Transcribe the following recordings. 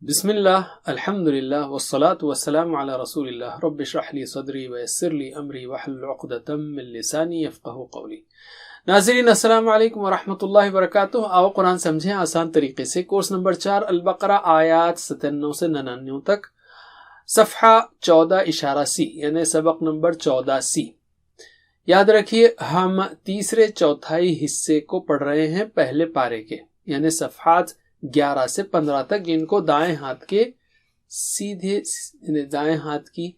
بسم اللہ الحمد للہ والصلاة والسلام علی رسول اللہ رب اشرح لی صدری ویسر لی امری واحلل عقدۃ من لسانی یفقہوا قولی۔ ناظرین السلام علیکم ورحمۃ اللہ وبرکاتہ۔ آؤ قرآن سمجھیں آسان طریقے سے۔ کورس نمبر 4 البقرہ آیات 97 سے 99 تک، صفحہ 14-C یعنی سبق نمبر 14C۔ یاد رکھیے ہم تیسرے چوتھائی حصے کو پڑھ رہے ہیں پہلے پارے کے، یعنی صفحات 11 سے 15 تک، جن کو دائیں ہاتھ کے سیدھے دائیں ہاتھ کی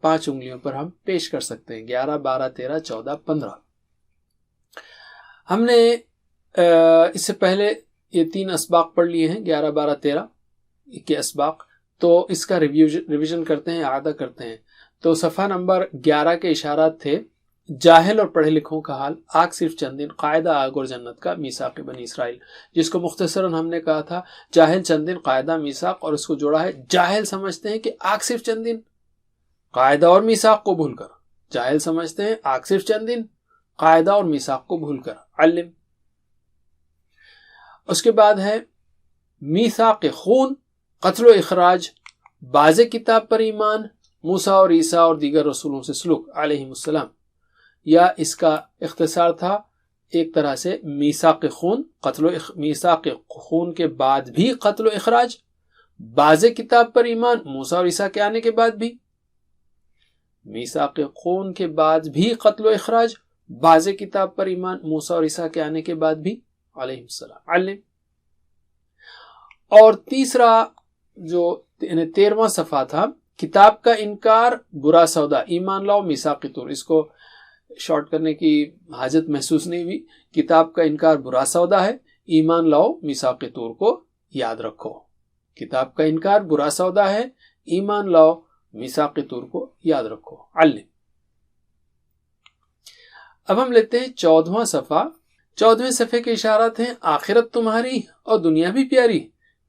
5 انگلیوں پر ہم پیش کر سکتے ہیں۔ 11 12 13 14 15۔ ہم نے اس سے پہلے یہ 3 اسباق پڑھ لیے ہیں، 11 12 13 کے اسباق، تو اس کا ریویژن کرتے ہیں، اعادہ کرتے ہیں۔ تو صفحہ نمبر 11 کے اشارات تھے: جاہل اور پڑھے لکھوں کا حال، آگ صرف چند دن، قاعدہ آگ اور جنت کا، میثاق بنی اسرائیل، جس کو مختصراً ہم نے کہا تھا جاہل چند دن، قاعدہ میثاق، اور اس کو جوڑا ہے جاہل سمجھتے ہیں کہ آگ صرف چند دن، قاعدہ اور میثاق کو بھول کر، جاہل سمجھتے ہیں آگ صرف چند دن، قاعدہ اور میثاق کو بھول کر، علم۔ اس کے بعد ہے میثاق خون، قتل و اخراج، باز کتاب پر ایمان، موسیٰ اور عیسیٰ اور دیگر رسولوں سے سلوک علیہم السلام، یا اس کا اختصار تھا ایک طرح سے میثاق خون، میثاق خون کے بعد بھی قتل و اخراج، باز کتاب پر ایمان، موسیٰ اور عیسیٰ کے آنے کے بعد بھی، میثاق خون کے بعد بھی قتل و اخراج، باز کتاب پر ایمان، موسیٰ اور عیسیٰ کے آنے کے بعد بھی علیہ السلام، علم۔ اور تیسرا جو 13واں صفحہ تھا، کتاب کا انکار برا سودا، ایمان لاؤ میثاق طور، اس کو شارٹ کرنے کی حاجت محسوس نہیں ہوئی۔ کتاب کا انکار برا سودا ہے، ایمان لاؤ میثاق طور کو یاد رکھو۔ کتاب کا انکار برا سودا ہے، ایمان لاؤ میثاق طور کو یاد رکھو، علم۔ اب ہم لیتے ہیں 14واں صفحہ۔ 14ویں صفحے کے اشارات ہیں: آخرت تمہاری اور دنیا بھی پیاری،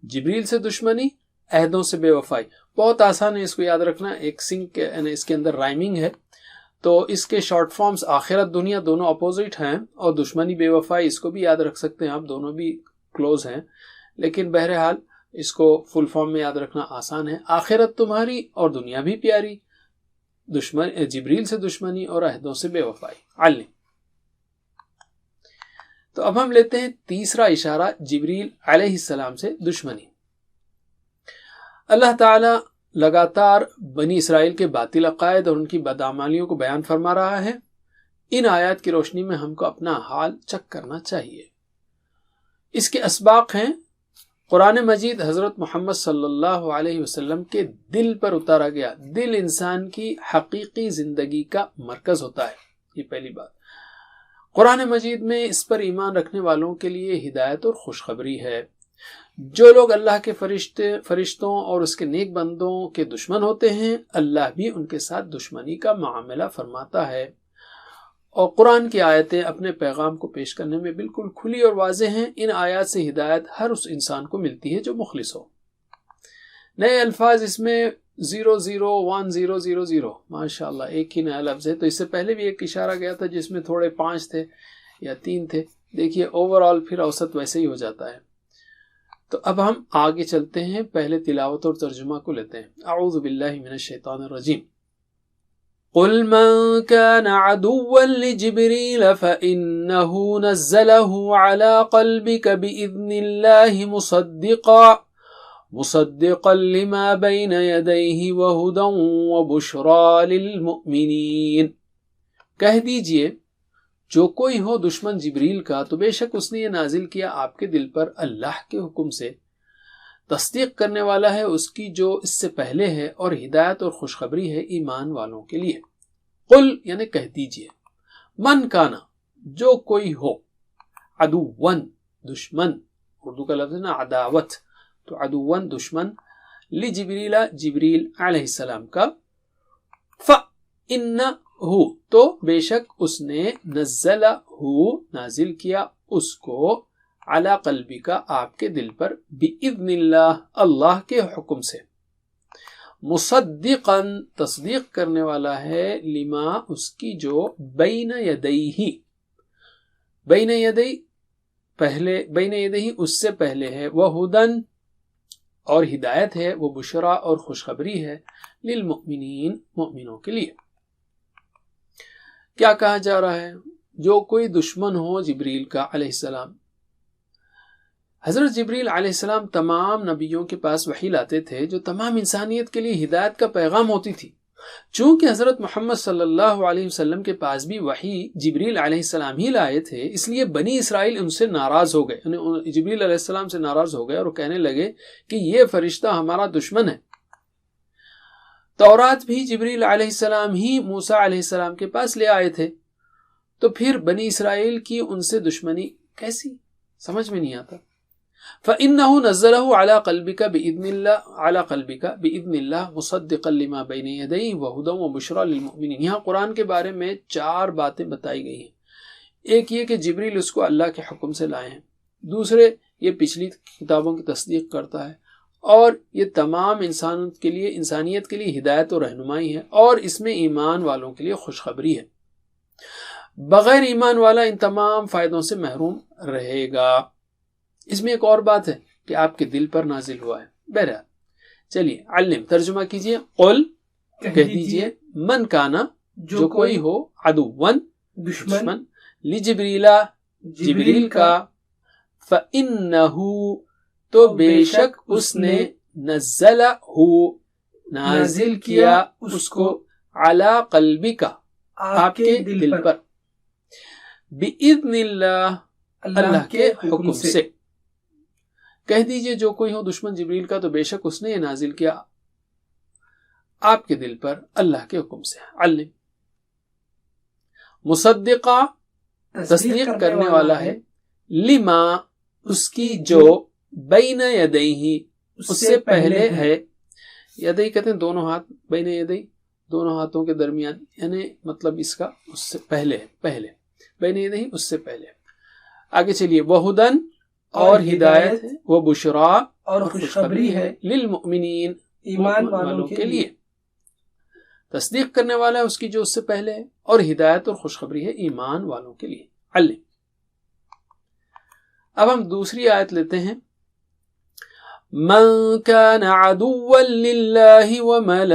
جبریل سے دشمنی، عہدوں سے بے وفائی۔ بہت آسان ہے اس کو یاد رکھنا، ایک سنک یعنی اس کے اندر رائمنگ ہے، تو اس کے شارٹ فارمز آخرت دنیا دونوں اپوزٹ ہیں، اور دشمنی بے وفائی اس کو بھی یاد رکھ سکتے ہیں آپ، دونوں بھی کلوز ہیں، لیکن بہرحال اس کو فل فارم میں یاد رکھنا آسان ہے۔ آخرت تمہاری اور دنیا بھی پیاری، جبریل سے دشمنی اور عہدوں سے بے وفائی، علم۔ تو اب ہم لیتے ہیں تیسرا اشارہ، جبریل علیہ السلام سے دشمنی۔ اللہ تعالی لگاتار بنی اسرائیل کے باطل عقائد اور ان کی بدعمالیوں کو بیان فرما رہا ہے۔ ان آیات کی روشنی میں ہم کو اپنا حال چیک کرنا چاہیے۔ اس کے اسباق ہیں: قرآن مجید حضرت محمد صلی اللہ علیہ وسلم کے دل پر اتارا گیا۔ دل انسان کی حقیقی زندگی کا مرکز ہوتا ہے، یہ پہلی بات۔ قرآن مجید میں اس پر ایمان رکھنے والوں کے لیے ہدایت اور خوشخبری ہے۔ جو لوگ اللہ کے فرشتوں اور اس کے نیک بندوں کے دشمن ہوتے ہیں، اللہ بھی ان کے ساتھ دشمنی کا معاملہ فرماتا ہے۔ اور قرآن کی آیتیں اپنے پیغام کو پیش کرنے میں بالکل کھلی اور واضح ہیں۔ ان آیات سے ہدایت ہر اس انسان کو ملتی ہے جو مخلص ہو۔ نئے الفاظ اس میں 001000، ماشاءاللہ ایک ہی نیا لفظ ہے۔ تو اس سے پہلے بھی ایک اشارہ گیا تھا جس میں تھوڑے 5 تھے یا 3 تھے، دیکھیے اوورآل پھر اوسط ویسے ہی ہو جاتا ہے۔ تو اب ہم آگے چلتے ہیں، پہلے تلاوت اور ترجمہ کو لیتے ہیں۔ اعوذ باللہ من الشیطان الرجیم۔ قل من كان عدوا لجبريل فإنه نزله على قلبك بإذن الله مصدقا لما بين يديه وهدى وبشرى للمؤمنين۔ کہہ دیجئے جو کوئی ہو دشمن جبریل کا، تو بے شک اس نے یہ نازل کیا آپ کے دل پر اللہ کے حکم سے، تصدیق کرنے والا ہے اس کی جو اس سے پہلے ہے، اور ہدایت اور خوشخبری ہے ایمان والوں کے لیے۔ قل یعنی کہہ دیجئے، من کانا جو کوئی ہو، عدوًا دشمن، اردو کا لفظ ہے نا عداوت، تو عدوًا دشمن، لجبریل جبریل علیہ السلام کا، فإنہ تو بے شک اس نے نزلہ نازل کیا اس کو، علی قلبی کا آپ کے دل پر، بإذن اللہ اللہ کے حکم سے، مصدقا تصدیق کرنے والا ہے، لما اس کی جو، بین یدیہ پہلے، بین یدیہ اس سے پہلے ہے، وہدن اور ہدایت ہے، وہ بشرا اور خوشخبری ہے، للمؤمنین مومنوں کے لیے۔ کیا کہا جا رہا ہے؟ جو کوئی دشمن ہو جبریل کا علیہ السلام، حضرت جبریل علیہ السلام تمام نبیوں کے پاس وحی لاتے تھے جو تمام انسانیت کے لیے ہدایت کا پیغام ہوتی تھی۔ چونکہ حضرت محمد صلی اللہ علیہ وسلم کے پاس بھی وحی جبریل علیہ السلام ہی لائے تھے، اس لیے بنی اسرائیل ان سے ناراض ہو گئے، جبریل علیہ السلام سے ناراض ہو گئے اور کہنے لگے کہ یہ فرشتہ ہمارا دشمن ہے۔ تورات بھی جبریل علیہ السلام ہی موسیٰ علیہ السلام کے پاس لے آئے تھے، تو پھر بنی اسرائیل کی ان سے دشمنی کیسی؟ سمجھ میں نہیں آتا۔ فَإِنَّهُ نَزَّلَهُ عَلَى قَلْبِكَ بِإِذْنِ اللَّهِ مُصَدِّقًا لِمَا بَيْنَ يَدَيْهِ وَهُدًى وَبُشْرًى لِلْمُؤْمِنِينَ۔ یہاں قرآن کے بارے میں 4 باتیں بتائی گئی ہیں۔ ایک یہ کہ جبریل اس کو اللہ کے حکم سے لائے ہیں، دوسرے یہ پچھلی کتابوں کی تصدیق کرتا ہے، اور یہ تمام انسانیت کے لیے ہدایت و رہنمائی ہے، اور اس میں ایمان والوں کے لیے خوشخبری ہے۔ بغیر ایمان والا ان تمام فائدوں سے محروم رہے گا۔ اس میں ایک اور بات ہے کہ آپ کے دل پر نازل ہوا ہے۔ بہرحال چلیے علم ترجمہ کیجئے۔ قل کہہ دیجئے، من کانا جو کوئی ہو، عدوًا دشمن، لجبریلا جبریل کا، فَإِنَّهُ تو بے شک اس نے، نزلہ نازل کیا اس کو، علی قلبک آپ کے دل پر، بِإِذْنِ اللہ اللہ کے حکم سے۔ کہہ دیجئے جو کوئی ہو دشمن جبریل کا، تو بے شک اس نے یہ نازل کیا آپ کے دل پر اللہ کے حکم سے۔ علم مصدقہ تصدیق کرنے والا ہے، لما اس کی جو، بین یدیہ اس سے پہلے ہے۔ یدیہ کہتے ہیں دونوں ہاتھ، بین یدیہ دونوں ہاتھوں کے درمیان، یعنی مطلب اس کا اس سے پہلے بین یدیہ اس سے پہلے۔ آگے چلیے، وہدن اور ہدایت، وہ بشرا اور خوشخبری ہے، للمؤمنین ایمان والوں کے لیے۔ تصدیق کرنے والا ہے اس کی جو اس سے پہلے ہے، اور ہدایت اور خوشخبری ہے ایمان والوں کے لیے۔ علم۔ اب ہم دوسری آیت لیتے ہیں۔ من كان عدوا لله وملائكته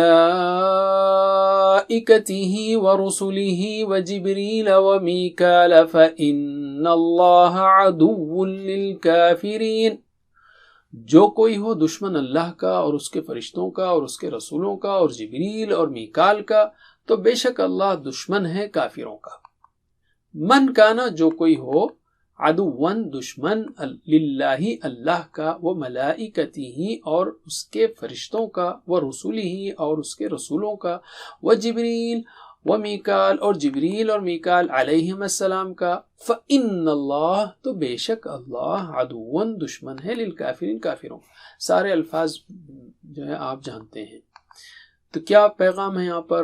ورسله وجبريل وميكال فإن الله عدو للكافرين۔ جو کوئی ہو دشمن اللہ کا اور اس کے فرشتوں کا اور اس کے رسولوں کا اور جبریل اور میکال کا، تو بے شک اللہ دشمن ہے کافروں کا۔ من کانا جو کوئی ہو، عدوًا دشمن، للہ اللہ کا، وہ ملائکتہ اور اس کے فرشتوں کا، وہ رسولہ اور اس کے رسولوں کا، وہ جبریل و میکال اور جبریل اور میکال علیہم السلام کا، فإن اللہ تو بے شک اللہ، عدوًا دشمن ہے، للکافرین کافروں۔ سارے الفاظ جو ہے آپ جانتے ہیں۔ تو کیا پیغام ہے یہاں پر؟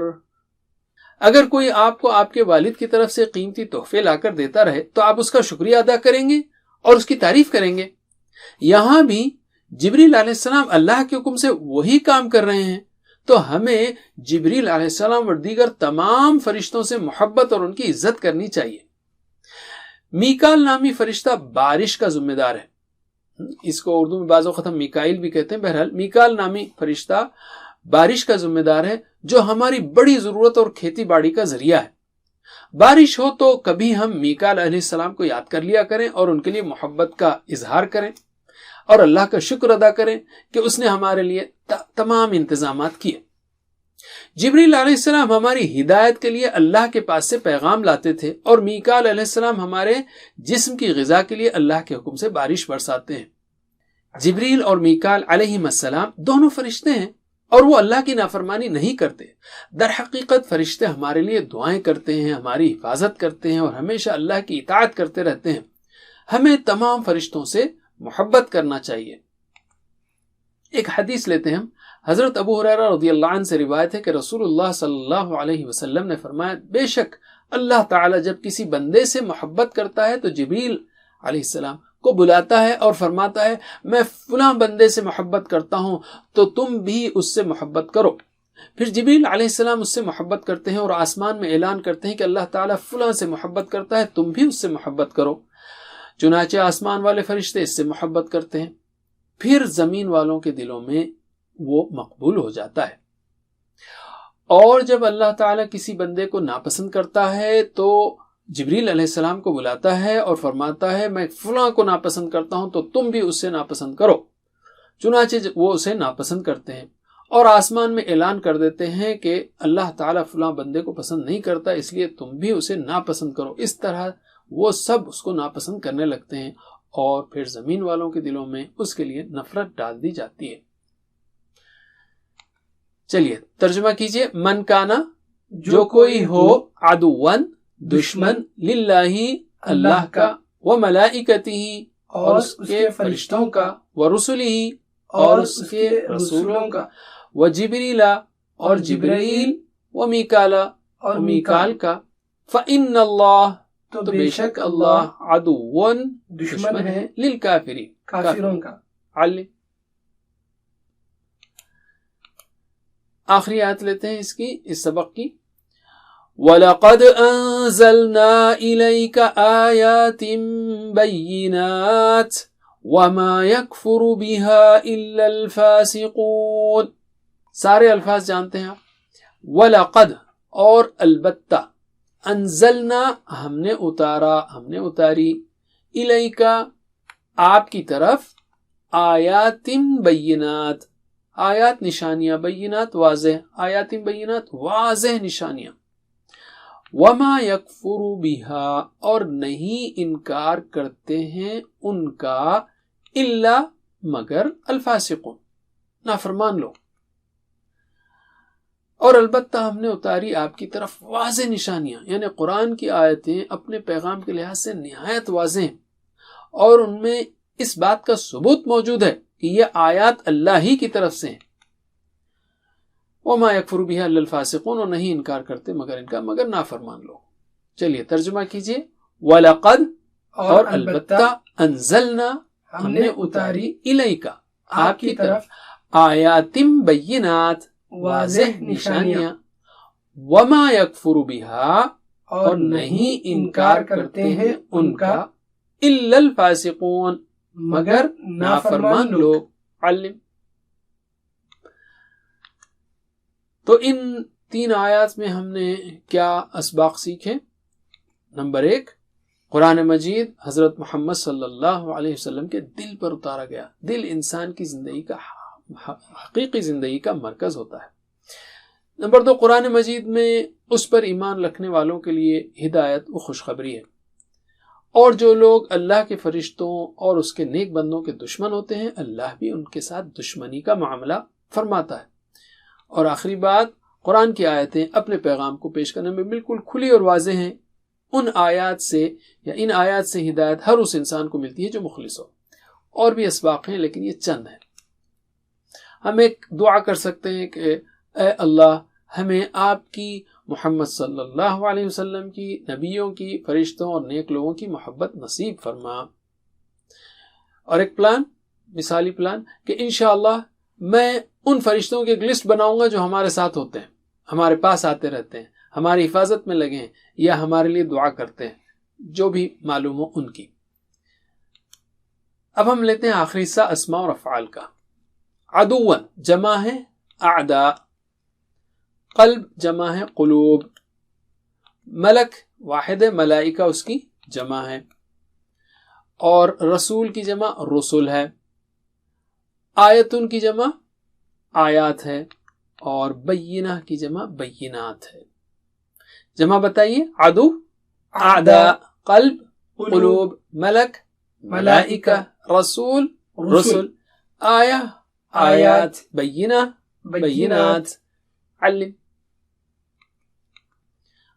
اگر کوئی آپ کو آپ کے والد کی طرف سے قیمتی تحفے لا کر دیتا رہے تو آپ اس کا شکریہ ادا کریں گے اور اس کی تعریف کریں گے۔ یہاں بھی جبریل علیہ السلام اللہ کے حکم سے وہی کام کر رہے ہیں، تو ہمیں جبریل علیہ السلام اور دیگر تمام فرشتوں سے محبت اور ان کی عزت کرنی چاہیے۔ میکال نامی فرشتہ بارش کا ذمہ دار ہے، اس کو اردو میں بعض اوقات ہم میکائیل بھی کہتے ہیں۔ بہرحال میکال نامی فرشتہ بارش کا ذمہ دار ہے، جو ہماری بڑی ضرورت اور کھیتی باڑی کا ذریعہ ہے۔ بارش ہو تو کبھی ہم میکال علیہ السلام کو یاد کر لیا کریں اور ان کے لیے محبت کا اظہار کریں اور اللہ کا شکر ادا کریں کہ اس نے ہمارے لیے تمام انتظامات کیے۔ جبریل علیہ السلام ہماری ہدایت کے لیے اللہ کے پاس سے پیغام لاتے تھے، اور میکال علیہ السلام ہمارے جسم کی غذا کے لیے اللہ کے حکم سے بارش برساتے ہیں۔ جبریل اور میکال علیہم السلام دونوں فرشتے ہیں، اور وہ اللہ کی نافرمانی نہیں کرتے۔ در حقیقت فرشتے ہمارے لیے دعائیں کرتے ہیں، ہماری حفاظت کرتے ہیں اور ہمیشہ اللہ کی اطاعت کرتے رہتے ہیں۔ ہمیں تمام فرشتوں سے محبت کرنا چاہیے۔ ایک حدیث لیتے ہیں ہم۔ حضرت ابو ہریرہ رضی اللہ عنہ سے روایت ہے کہ رسول اللہ صلی اللہ علیہ وسلم نے فرمایا، بے شک اللہ تعالی جب کسی بندے سے محبت کرتا ہے تو جبریل علیہ السلام کو بلاتا ہے اور فرماتا ہے، میں فلاں بندے سے محبت کرتا ہوں تو تم بھی اس سے محبت کرو۔ پھر جبریل علیہ السلام اس سے محبت کرتے ہیں اور آسمان میں اعلان کرتے ہیں کہ اللہ تعالیٰ فلاں سے محبت کرتا ہے، تم بھی اس سے محبت کرو۔ چنانچہ آسمان والے فرشتے اس سے محبت کرتے ہیں۔ پھر زمین والوں کے دلوں میں وہ مقبول ہو جاتا ہے. اور جب اللہ تعالیٰ کسی بندے کو ناپسند کرتا ہے تو جبریل علیہ السلام کو بلاتا ہے اور فرماتا ہے میں فلاں کو ناپسند کرتا ہوں تو تم بھی اس سے ناپسند کرو. چنانچہ وہ اسے ناپسند کرتے ہیں اور آسمان میں اعلان کر دیتے ہیں کہ اللہ تعالیٰ فلاں بندے کو پسند نہیں کرتا، اس لیے تم بھی اسے ناپسند کرو. اس طرح وہ سب اس کو ناپسند کرنے لگتے ہیں اور پھر زمین والوں کے دلوں میں اس کے لیے نفرت ڈال دی جاتی ہے. چلیے ترجمہ کیجئے. من کانا، جو کوئی ہو، عدوً، دشمن، للہ، اللہ کا، وملائکتہ، اور اس کے فرشتوں کا، ورسلہ، اور اس کے رسولوں کا، وجبریل، اور جبرائیل، ومیکال، اور میکال کا، فإن اللہ، تو بے شک اللہ، عدوً، دشمن ہے، للکافرین، کافروں کا. علم. آخری آیت لیتے ہیں اس سبق کی. وَلَقَدْ أَنزَلْنَا إِلَيْكَ آيَاتٍ بَيِّنَاتٍ وَمَا يَكْفُرُ بِهَا إِلَّا الْفَاسِقُونَ. سارے الفاظ جانتے ہیں آپ. وَلَقَدْ، اور البتہ، انزلنا، ہم نے اتاری، الیکا، آپ کی طرف، آیات بینات، آیات نشانیاں، بینات واضح، آیات بینات واضح نشانیاں. وما یکفر بہا، اور نہیں انکار کرتے ہیں ان کا، الا، مگر، الفاسقون، نافرمان لوگ. اور البتہ ہم نے اتاری آپ کی طرف واضح نشانیاں، یعنی قرآن کی آیتیں اپنے پیغام کے لحاظ سے نہایت واضح ہیں اور ان میں اس بات کا ثبوت موجود ہے کہ یہ آیات اللہ ہی کی طرف سے ہیں. وما یکفر بہا الا الفاسقون، اور نہیں انکار کرتے مگر نافرمان لوگ. چلیے ترجمہ کیجئے. وَلَقَدْ، اور البتہ، انزلنا، ہم نے اتاری، الیکا، آپ کی طرف، آیات بینات، واضح نشانیاں، وما یکفر بہا، اور نہیں انکار کرتے ہیں ان کا، الا الفاسقون، مگر نافرمان لوگ. علم. تو ان 3 آیات میں ہم نے کیا اسباق سیکھے؟ نمبر 1، قرآن مجید حضرت محمد صلی اللہ علیہ وسلم کے دل پر اتارا گیا. دل انسان کی زندگی کا، حقیقی زندگی کا مرکز ہوتا ہے. نمبر 2، قرآن مجید میں اس پر ایمان رکھنے والوں کے لیے ہدایت و خوشخبری ہے، اور جو لوگ اللہ کے فرشتوں اور اس کے نیک بندوں کے دشمن ہوتے ہیں، اللہ بھی ان کے ساتھ دشمنی کا معاملہ فرماتا ہے. اور آخری بات، قرآن کی آیتیں اپنے پیغام کو پیش کرنے میں بالکل کھلی اور واضح ہیں. ان آیات سے یا ان آیات سے ہدایت ہر اس انسان کو ملتی ہے جو مخلص ہو. اور بھی اسباق ہیں لیکن یہ چند ہیں. ہم ایک دعا کر سکتے ہیں کہ اے اللہ، ہمیں آپ کی، محمد صلی اللہ علیہ وسلم کی، نبیوں کی، فرشتوں اور نیک لوگوں کی محبت نصیب فرما. اور ایک پلان، مثالی پلان، کہ انشاءاللہ میں ان فرشتوں کی ایک لسٹ بناؤں گا جو ہمارے ساتھ ہوتے ہیں، ہمارے پاس آتے رہتے ہیں، ہماری حفاظت میں لگے ہیں یا ہمارے لیے دعا کرتے ہیں، جو بھی معلوم ہو ان کی. اب ہم لیتے ہیں آخری حصہ اسماء اور افعال کا. عدوً جمع ہے اعداء، قلب جمع ہے قلوب، ملک واحد ہے، ملائکہ اس کی جمع ہے، اور رسول کی جمع رسل ہے، آیتن کی جمع آیات ہے، اور بینہ کی جمع بینات ہے. جمع بتائیے. عدو، اعداء، قلب، قلوب، ملک، ملائکہ، رسول، رسل، آیہ، آیات، بینہ، بینات. علم.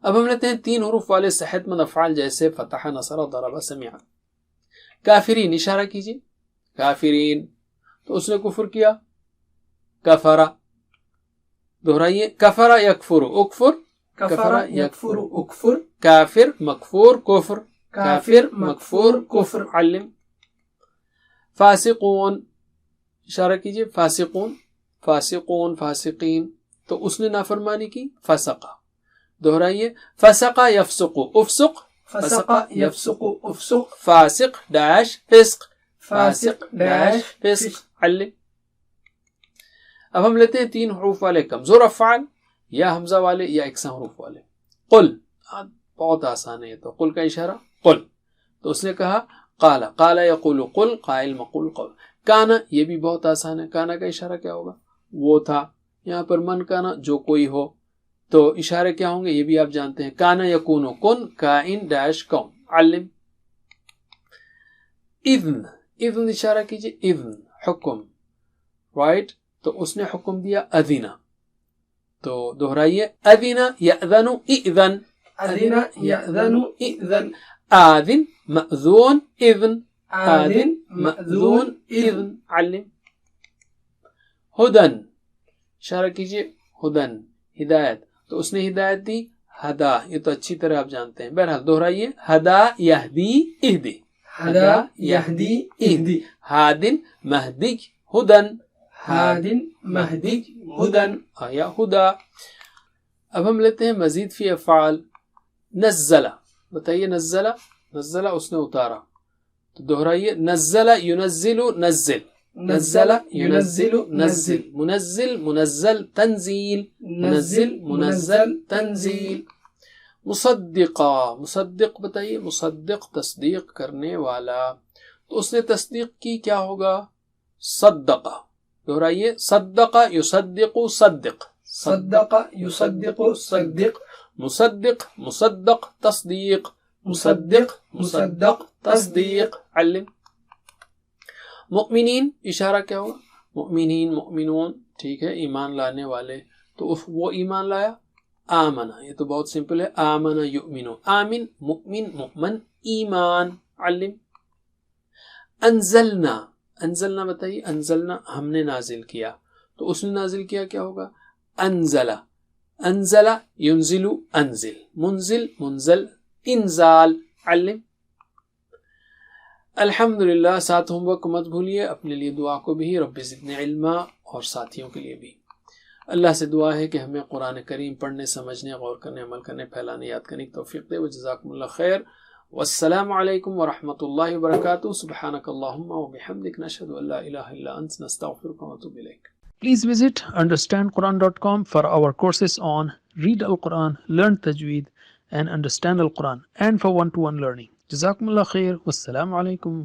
اب ہم لیتے ہیں 3 حروف والے صحت مند افعال جیسے فتح، نصر، ضرب، سمع. کافرین، اشارہ کیجیے. کافرین، تو اس نے کفر کیا، کفر. دہرائیے. کفر یکفر، اکفر، کفر یکفر، اکفر. کافر، مکفور، کفر، کافر، مکفور، کفر. علم. فاسقون، اشارہ کیجیے. فاسقون، فاسقون، فاسقین، تو اس نے نافرمانی کی، فسق. دہرائیے. فسق یفسق، افسق، فسق یفسق، افسق. فاسق ڈیش فسق، فاسق ڈیش فسق. علم. اب ہم لیتے ہیں 3 حروف والے کمزور افعال یا حمزہ والے یا یکساں حروف والے. قل بہت آسان ہے. تو قل کا اشارہ قل, تو اس نے کہا قال, قال یقول قل, قائل مقول قول. کانا یہ بھی بہت آسان ہے. کانا کا اشارہ کیا ہوگا؟ وہ تھا. یہاں پر من کانا جو کوئی ہو, تو اشارے کیا ہوں گے یہ بھی آپ جانتے ہیں. کانا یکون کن, کائن ڈیش کون. علم. اذن, اذن اشارہ کیجئے. اذن حکم, رائٹ. تو اس نے حکم دیا اذن, تو دہرائیے اذن یأذن اذن, اذن یأذن اذن. آذن مأذون اذن, آذن مأذون اذن. علم. ہدن اشارہ کیجئے. ہدن ہدایت, تو اس نے ہدایت دی ہدا, یہ تو اچھی طرح آپ جانتے ہیں. بہرحال دہرائیے ہدا یہدی اہدی, ہدا یہدی اہدی. ہادن مہدی ہدن, ہادن مہدی ہدن یا ہدا. اب ہم لیتے ہیں مزید فی افعال. نزلہ, بتائیے نزلہ. نزلہ اس نے اتارا, تو دہرائیے نزل ینزل نزل, نزل ینزل نزل. منزل منزل تنزیل, منزل منزل تنزیل. مصدقہ, مصدق بتائیے. مصدق تصدیق کرنے والا, تو اس نے تصدیق کی, کیا ہوگا؟ صدقہ. دہرائیے صدق یصدق صدق, صدق یصدق صدق. مصدق مصدق تصدیق, مصدق مصدق تصدیق. علم. مؤمنین اشارہ کیا ہوگا؟ مؤمنین مؤمنون, ٹھیک ہے, ایمان لانے والے. تو وہ ایمان لایا. آمنا, یہ تو بہت سمپل ہے. آمنا یؤمنو, آمن مؤمن مؤمن ایمان. علم. انزلنا, انزلنا بتائیے. انزلنا ہم نے نازل کیا, تو اس نے نازل کیا, کیا ہوگا؟ انزلہ, انزلہ ینزل انزل, منزل منزل انزال. علم. الحمدللہ. ساتھ ہوم ورک مت بھولیے, اپنے لیے دعا کو بھی, رب زدنی علما, اور ساتھیوں کے لیے بھی. اللہ سے دعا ہے کہ ہمیں قرآن کریم پڑھنے, سمجھنے, غور کرنے, عمل کرنے, پھیلانے, یاد کرنے کی توفیق دے. وجزاکم اللہ خیر. والسلام علیکم ورحمۃ اللہ وبرکاتہ. سبحانک اللہم وبحمدک, نشہد ان لا الہ الا انت, نستغفرک ونتوب الیک. Please visit understandquran.com for our courses on Read Al-Quran, Learn Tajweed and Understand Al-Quran, and for one-to-one learning. Jazakumullah khair. Wassalamu alaikum.